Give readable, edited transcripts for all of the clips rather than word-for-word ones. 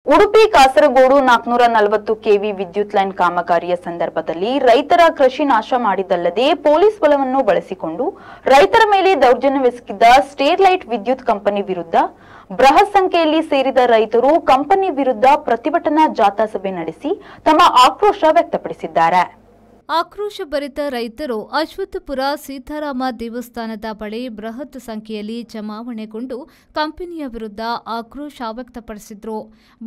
Udupi Kasaragod 440 KV ವಿದ್ಯುತ್ line ಕಾಮಗಾರಿಯ ಸಂದರ್ಭದಲ್ಲಿ ರೈತರ ಕೃಷಿ ನಾಶ ಮಾಡಿದ್ದಲ್ಲದೆ ಪೊಲೀಸ್ ಬಲವನ್ನು ಬಳಸಿಕೊಂಡು ರೈತರ ಮೇಲೆ ದೌರ್ಜನ್ಯವೆಸಗಿದ್ದ ಸ್ಟೆರ್ಲೈಟ್ ವಿದ್ಯುತ್ ಕಂಪನಿ ವಿರುದ್ಧ ಬೃಹತ್ ಸಂಖ್ಯೆಯಲ್ಲಿ ಸೇರಿದ ರೈತರು ಕಂಪನಿ ವಿರುದ್ಧ ಪ್ರತಿಭಟನಾ ಜಾಥಾ ಸಭೆ ನಡೆಸಿ ತಮ್ಮ ಆಕ್ರೋಶ ವ್ಯಕ್ತಪಡಿಸಿದ್ದಾರೆ. ಆಕ್ರೋಶಭರಿತ ರೈತರು ಅಶ್ವತ್ಥಪುರ ಸೀತಾರಾಮ ದೇವಸ್ಥಾನದ ಬಳಿ ಬೃಹತ್ ಸಂಖ್ಯೆಯಲ್ಲಿ ಜಮಾವಣೆಗೊಂಡು ಕಂಪನಿಯ ವಿರುದ್ಧ ಆಕ್ರೋಶ ವ್ಯಕ್ತಪಡಿಸಿದ್ರು.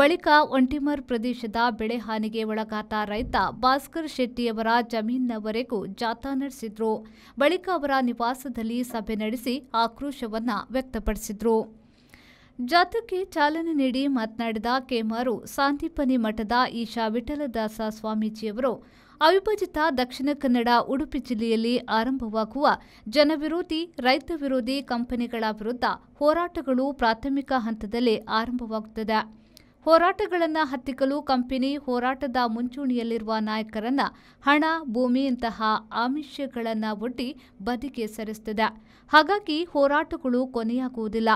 ಬಳಿಕ ಒಂಟಿಮರ್ ಪ್ರದೇಶದ ಬೆಳೆ ಹಾನಿಗೆ ಒಳಗಾದ ರೈತ ಭಾಸ್ಕರ್ ಶೆಟ್ಟಿಯವರ ಜಮೀನಿನವರೆಗೂ ಜಾಥಾ ನಡೆಸಿದ್ರು. ಬಳಿಕ ಅವರ ನಿವಾಸದಲ್ಲಿ ಸಭೆ ನಡೆಸಿ ಆಕ್ರೋಶವನ್ನ ವ್ಯಕ್ತಪಡಿಸಿದ್ರು. ಜಾಥಾಕ್ಕೆ ಚಾಲನೆ ನೀಡಿ ಮಾತನಾಡಿದ ಕೇಮಾರು ಸಾಂದೀಪನಿ ಮಠದ ಈಶಾ ವಿಠಲದಾಸ ಸ್ವಾಮೀಜಿಯವರು ಅವಿಭಜಿತ ದಕ್ಷಿಣ ಕನ್ನಡ ಉಡುಪಿ ಜಿಲ್ಲೆಯಲ್ಲಿ ಆರಂಭವಾಗುವ ಜನವಿರೋಧಿ ರೈತ ವಿರೋಧಿ ಕಂಪನಿಗಳ ವಿರುದ್ಧ ಹೋರಾಟಗಳು ಪ್ರಾಥಮಿಕ ಹಂತದಲ್ಲೇ ಆರಂಭವಾಗುತ್ತದೆ. ಹೋರಾಟಗಳನ್ನು ಹತ್ತಿಕ್ಕಲು ಕಂಪನಿ ಹೋರಾಟದ ಮುಂಚೂಣಿಯಲ್ಲಿರುವ ನಾಯಕರನ್ನ ಹಣ, ಭೂಮಿಯಂತಹ ಆಮಿಷಗಳನ್ನು ಒಡ್ಡಿ ಬದಿಗೆ ಸರಿಸುತ್ತದೆ. ಹಾಗಾಗಿ ಹೋರಾಟಗಳು ಕೊನೆಯಾಗುವುದಿಲ್ಲ.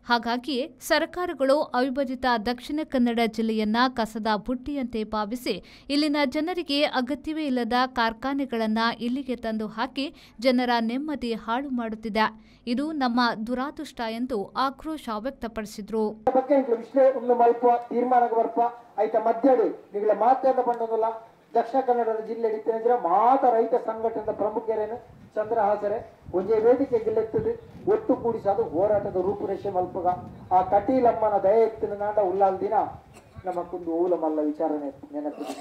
ಹಾಗಾಗಿಯೇ ಸರ್ಕಾರಗಳು ಅವಿಭಜಿತ ದಕ್ಷಿಣ ಕನ್ನಡ ಜಿಲ್ಲೆಯನ್ನ ಕಸದ ಬುಟ್ಟಿಯಂತೆ ಭಾವಿಸಿ ಇಲ್ಲಿನ ಜನರಿಗೆ ಅಗತ್ಯವೇ ಇಲ್ಲದ ಕಾರ್ಖಾನೆಗಳನ್ನು ಇಲ್ಲಿಗೆ ತಂದು ಹಾಕಿ ಜನರ ನೆಮ್ಮದಿ ಹಾಳು ಮಾಡುತ್ತಿದೆ. ಇದು ನಮ್ಮ ದುರಾದೃಷ್ಟ ಎಂದು ಆಕ್ರೋಶ ವ್ಯಕ್ತಪಡಿಸಿದರು. ದಕ್ಷಿಣ ಕನ್ನಡ ಜಿಲ್ಲೆ ಮಾತ ರೈತ ಸಂಘಟನೆದ ಪ್ರಮುಖರೇನು ಚಂದ್ರಹಾಸರೆ ಒಂದೇ ವೇದಿಕೆ ಗೆಲ್ಲೆತ್ತದೆ ಒಟ್ಟು ಕೂಡಿಸಾದು ಹೋರಾಟದ ರೂಪುರೇಷೆ ಮಲ್ಪಗ ಆ ಕಟೀಲಮ್ಮನ ದಯ ಎತ್ತಿನ ನಾಡ ಉಲ್ಲಾಲ್ ದಿನ ನಮಗೊಂದು ಊಲಮಲ್ಲ ವಿಚಾರಣೆ ನೆನಪಿದೆ.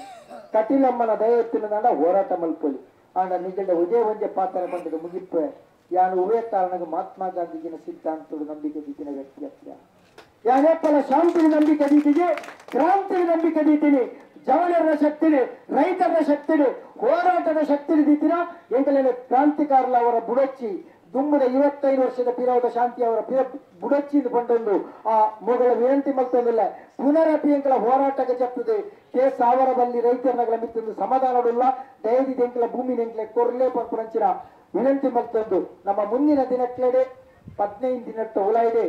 ಕಟೀಲಮ್ಮನ ದಯ ಎತ್ತಿನ ನಾಡ ಹೋರಾಟ ಮಲ್ಪೊಲಿ ಆಂಡ ನಿಜ ಉಜಯ ಒಂಜೆ ಪಾತ್ರ ಬಂದದ್ದು ಮುಗಿಪ್ಪೆ ಯಾನು ಉಭಯ ಕಾರಣಗ ಮಹಾತ್ಮ ಗಾಂಧೀಜಿನ ಸಿದ್ಧಾಂತಗಳು ನಂಬಿಕೆ ದಿಕ್ಕಿನ ವ್ಯಕ್ತಿಯ ಯಾನೆಪ್ಪಲ ಶಾಂತಿಗೆ ನಂಬಿಕೆ ದೀತಿಗೆ ಕ್ರಾಂತಿಗೆ ನಂಬಿಕೆ ದೀತೀನಿ ಜವಳರ ಶಕ್ತಿನಿ ರೈತರ ಶಕ್ತಿನಿ ಹೋರಾಟದ ಶಕ್ತಿನಿ ದೀತಿನ ಎಂಕಲೇನೆ ಕ್ರಾಂತಿಕಾರಲ ಅವರ ಬುಡಚ್ಚಿ ದುಮ್ಮದ 25 ವರ್ಷದ ಪಿರವದ ಶಾಂತಿ ಅವರ ಬುಡಚ್ಚಿಂದ ಬಂದೊಂದು ಆ ಮೊಗಳ ವಿನಂತಿ ಮಲ್ತೊಂದಿಲ್ಲ ಪುನರಪಿ ಎಂಕಲ ಹೋರಾಟಕ್ಕೆ ಚಪ್ತದೆ ಕೆ ಸಾವಿರ ಬಲ್ಲಿ ರೈತರನಗಳ ಮಿತ್ತೊಂದು ಸಮಾಧಾನವಿಲ್ಲ ದಯದಿ ಎಂಕಲ ಭೂಮಿ ಎಂಕಲೆ ಕೊರ್ಲೆ ಪಂಚಿನ ವಿನಂತಿ ಮಲ್ತೊಂದು ನಮ್ಮ ಮುಂದಿನ ದಿನಕ್ಲೆಡೆ 15 ದಿನಟ್ಟ ಹೊಲ ಇದೆ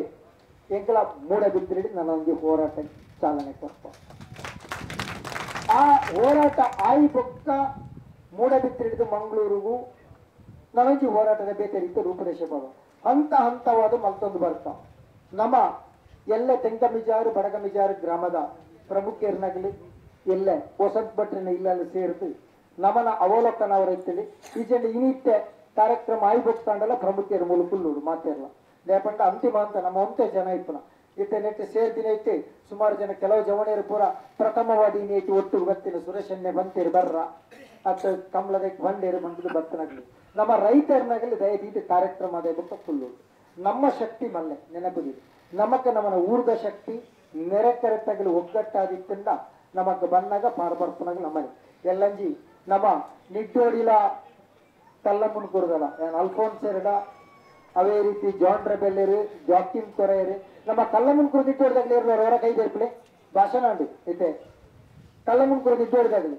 ಎಂಕಲ ಮೂಡ ಬಿದ್ದಿರಡಿ ನನಗೆ ಹೋರಾಟ ಚಾಲನೆ ಕೊಡ್ತ ಆ ಹೋರಾಟ ಆಯಿ ಬೊಕ್ಕ ಮೂಡ ಬಿತ್ತಿಡಿದು ಮಂಗಳೂರಿಗೂ ನನಗೆ ಹೋರಾಟದ ಬೇಕರಿತ ರೂಪರೇಷೆ ಬರುವ ಹಂತವಾದ ಮಲ್ತೊಂದು ಬರ್ತಾವ ನಮ್ಮ ಎಲ್ಲ ತೆಂಕಮಿಜಾರು ಬಡಗಮಿಜಾರು ಗ್ರಾಮದ ಪ್ರಮುಖರನ್ನಾಗಲಿ ಎಲ್ಲ ವಸಂತ ಭಟ್ರನ್ನ ಇಲ್ಲೆಲ್ಲ ಸೇರಿದು ನಮ್ಮನ ಅವಲೋಕನ ಅವರ ಇತ್ತಲಿ ಈಚೆಂಡು ಇನಿತ್ತೆ ಕಾರ್ಯಕ್ರಮ ಆಯಿ ಬೊಕ್ತಾಂಡಲ್ಲ ಪ್ರಮುಖರ ಮೂಲಕುಲ್ಲೂಡು ಮಾತಿರಲ್ಲ ಲೇಪಂಡ ಅಂತಿಮ ಅಂತ ನಮ್ಮ ಒಂದೇ ಜನ ಇಪ್ಪನ ಇತ್ತೆ ನೆಟ್ಟು ಸೇರ್ದಿನ ಐತೆ ಸುಮಾರು ಜನ ಕೆಲವು ಜವಣಿಯರು ಪೂರ ಪ್ರಥಮವಾದಿ ಐತಿ ಒಟ್ಟು ಗೊತ್ತಿನ ಸುರೇಶನ್ನೇ ಬಂತೀರಿ ಬರ್ರ ಅತ್ತ ಕಮಲದ ಬಂಡೇರು ಬಂದು ಬರ್ತನಾಗ್ಲಿ ನಮ್ಮ ರೈತರನ್ನಾಗಲಿ ದಯದೀತಿ ಕಾರ್ಯಕ್ರಮ ಅದೇ ಬಿಟ್ಟು ಫುಲ್ಲು ನಮ್ಮ ಶಕ್ತಿ ಮಲ್ಲೆ ನೆನಪಿದೆ ನಮಕ್ಕೆ ನಮ್ಮನ ಊರ್ದ ಶಕ್ತಿ ನೆರೆಕರೆತ್ತಾಗಲಿ ಒಗ್ಗಟ್ಟಾದಿತ್ತಿಂದ ನಮಗ್ ಬಂದಾಗ ಪಾರ್ಬರ್ಪನಾಗಲಿ ನಮ್ಮನೆ ಎಲ್ಲಂಜಿ ನಮ್ಮ ನಿಡ್ಡೋಡಿಲ ಕಲ್ಲಮ್ಮನ ಕೂರ್ದಲ್ಲ ಅಲ್ಫೋನ್ಸ್ ಎರಡ ಅವೇ ರೀತಿ ಜಾನ್ ರೆಬೆಲ್ಲರು ಜಾಕಿನ್ ಕೊರೆಯರು ನಮ್ಮ ಕಲ್ಲಮ್ಮನ ಕುರು ನಿಡ್ಡೋಡಿದಾಗಲಿ ಇರೋರು ಅವರ ಕೈ ಜರ್ಪಲೆ ಭಾಷಣ ಅಂಡಿ ಐತೆ ಕಲ್ಲಮ್ಮನ ಕುರು ನಿಡ್ಡೋಡಿದಾಗಲಿ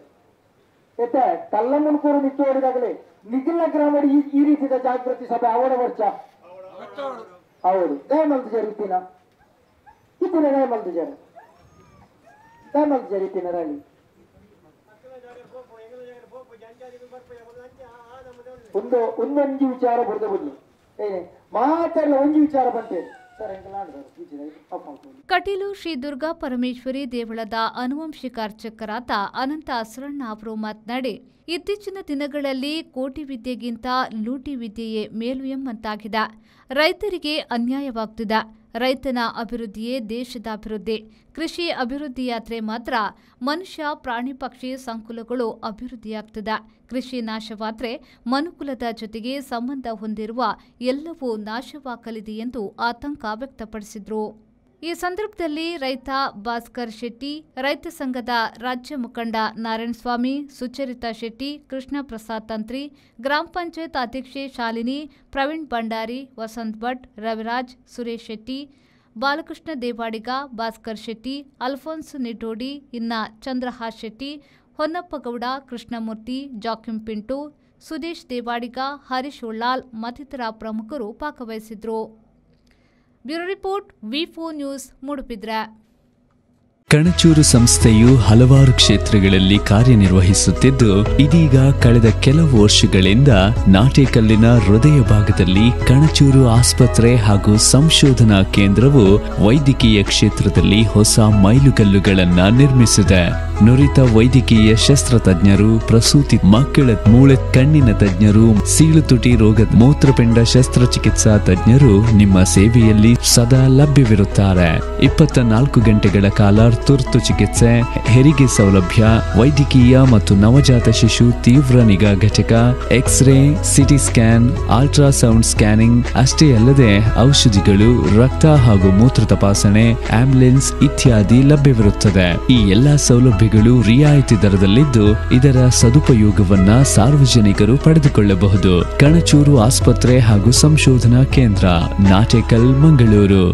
ಐತೆ ಕಲ್ಲಮ್ಮನ ಕುರು ನಿಡ್ಡೋಡಿದಾಗಲಿ ನಿಖಿಲ ಗ್ರಾಮದ ಈ ರೀತಿಯ ಜಾಗೃತಿ ಸಭೆ ಅವಡ ವರ್ಷ ಹೌದು ದಯಮಲ್ದು ಜರಿತಿನ ಇತ್ತಿನ ದಯಮಲ್ದು ಜರಿತಿನ ರ್ಯಾಲಿ ಒಂದೊಂದು ವಿಚಾರ ಬುಡದ ಬುದ್ಧಿ ಏನೇ ಮಾತಾಡಲ ಒಂದು ವಿಚಾರ ಬಂತೇನೆ ಕಟೀಲು ಶ್ರೀ ದುರ್ಗಾ ಪರಮೇಶ್ವರಿ ದೇವಳದ ಆನುವಂಶಿಕ ಅರ್ಚಕರಾದ ಅನಂತ ಅಸರಣ್ಣ ಅವರು ಮಾತನಾಡಿ ಇತ್ತೀಚಿನ ದಿನಗಳಲ್ಲಿ ಕೋಟಿ ವಿದ್ಯೆಗಿಂತ ಲೂಟಿ ವಿದ್ಯೆಯೇ ಮೇಲು ಎಂಬಂತಾಗಿದೆ. ರೈತರಿಗೆ ಅನ್ಯಾಯವಾಗುತ್ತಿದೆ. ರೈತನ ಅಭಿವೃದ್ಧಿಯೇ ದೇಶದ ಅಭಿವೃದ್ಧಿ. ಕೃಷಿ ಅಭಿವೃದ್ಧಿಯಾದರೆ ಮಾತ್ರ ಮನುಷ್ಯ ಪ್ರಾಣಿ ಪಕ್ಷಿ ಸಂಕುಲಗಳು ಅಭಿವೃದ್ಧಿಯಾಗ್ತದೆ. ಕೃಷಿ ನಾಶವಾದರೆ ಮನುಕುಲದ ಜೊತೆಗೆ ಸಂಬಂಧ ಹೊಂದಿರುವ ಎಲ್ಲವೂ ನಾಶವಾಗಲಿದೆ ಎಂದು ಆತಂಕ ವ್ಯಕ್ತಪಡಿಸಿದರು. ಈ ಸಂದರ್ಭದಲ್ಲಿ ರೈತ ಭಾಸ್ಕರ್ ಶೆಟ್ಟಿ, ರೈತ ಸಂಘದ ರಾಜ್ಯ ಮುಖಂಡ ನಾರಾಯಣಸ್ವಾಮಿ, ಸುಚರಿತಾ ಶೆಟ್ಟಿ, ಕೃಷ್ಣ ಪ್ರಸಾದ್ ತಂತ್ರಿ, ಗ್ರಾಮ ಪಂಚಾಯತ್ ಅಧ್ಯಕ್ಷೆ ಶಾಲಿನಿ, ಪ್ರವೀಣ್ ಭಂಡಾರಿ, ವಸಂತ್ ಭಟ್, ರವಿರಾಜ್, ಸುರೇಶ್ ಶೆಟ್ಟಿ, ಬಾಲಕೃಷ್ಣ ದೇವಾಡಿಗ, ಭಾಸ್ಕರ್ ಶೆಟ್ಟಿ, ಅಲ್ಫೋನ್ಸ್ ನಿಟೋಡಿ, ಇನ್ನ ಚಂದ್ರಹಾಸ್ ಶೆಟ್ಟಿ, ಹೊನ್ನಪ್ಪಗೌಡ, ಕೃಷ್ಣಮೂರ್ತಿ, ಜಾಕಿಂ ಪಿಂಟು, ಸುದೇಶ್ ದೇವಾಡಿಗ, ಹರೀಶ್ ಉಳ್ಳಾಲ್ ಮತ್ತಿತರ ಪ್ರಮುಖರು ಭಾಗವಹಿಸಿದ್ರು. ಬ್ಯೂರೋ ರಿಪೋರ್ಟ್ ವಿ4 ನ್ಯೂಸ್ ಮೂಡುಬಿದ್ರೆ. ಕಣಚೂರು ಸಂಸ್ಥೆಯು ಹಲವಾರು ಕ್ಷೇತ್ರಗಳಲ್ಲಿ ಕಾರ್ಯನಿರ್ವಹಿಸುತ್ತಿದ್ದು ಇದೀಗ ಕಳೆದ ಕೆಲವು ವರ್ಷಗಳಿಂದ ನಾಟೇಕಲ್ಲಿನ ಹೃದಯ ಭಾಗದಲ್ಲಿ ಕಣಚೂರು ಆಸ್ಪತ್ರೆ ಹಾಗೂ ಸಂಶೋಧನಾ ಕೇಂದ್ರವು ವೈದ್ಯಕೀಯ ಕ್ಷೇತ್ರದಲ್ಲಿ ಹೊಸ ಮೈಲುಗಲ್ಲುಗಳನ್ನ ನಿರ್ಮಿಸಿದೆ. ನುರಿತ ವೈದ್ಯಕೀಯ ಶಸ್ತ್ರತಜ್ಞರು, ಪ್ರಸೂತಿ, ಮಕ್ಕಳ ಮೂಳೆ ಕಣ್ಣಿನ ತಜ್ಞರು, ಸೀಳುತುಟಿ ರೋಗ, ಮೂತ್ರಪಿಂಡ ಶಸ್ತ್ರಚಿಕಿತ್ಸಾ ತಜ್ಞರು ನಿಮ್ಮ ಸೇವೆಯಲ್ಲಿ ಸದಾ ಲಭ್ಯವಿರುತ್ತಾರೆ. 24 ಗಂಟೆಗಳ ಕಾಲ ತುರ್ತು ಚಿಕಿತ್ಸೆ, ಹೆರಿಗೆ ಸೌಲಭ್ಯ, ವೈದ್ಯಕೀಯ ಮತ್ತು ನವಜಾತ ಶಿಶು ತೀವ್ರ ನಿಗಾ ಘಟಕ, x-ray, CT scan, ultrasound scanning ಅಷ್ಟೇ ಅಲ್ಲದೆ ಔಷಧಿಗಳು, ರಕ್ತ ಹಾಗೂ ಮೂತ್ರ ತಪಾಸಣೆ, ಆಂಬ್ಯುಲೆನ್ಸ್ ಇತ್ಯಾದಿ ಲಭ್ಯವಿರುತ್ತದೆ. ಈ ಎಲ್ಲಾ ಸೌಲಭ್ಯಗಳು ರಿಯಾಯಿತಿ ದರದಲ್ಲಿದ್ದು ಇದರ ಸದುಪಯೋಗವನ್ನ ಸಾರ್ವಜನಿಕರು ಪಡೆದುಕೊಳ್ಳಬಹುದು. ಕಣಚೂರು ಆಸ್ಪತ್ರೆ ಹಾಗೂ ಸಂಶೋಧನಾ ಕೇಂದ್ರ, ನಾಟೇಕಲ್, ಮಂಗಳೂರು.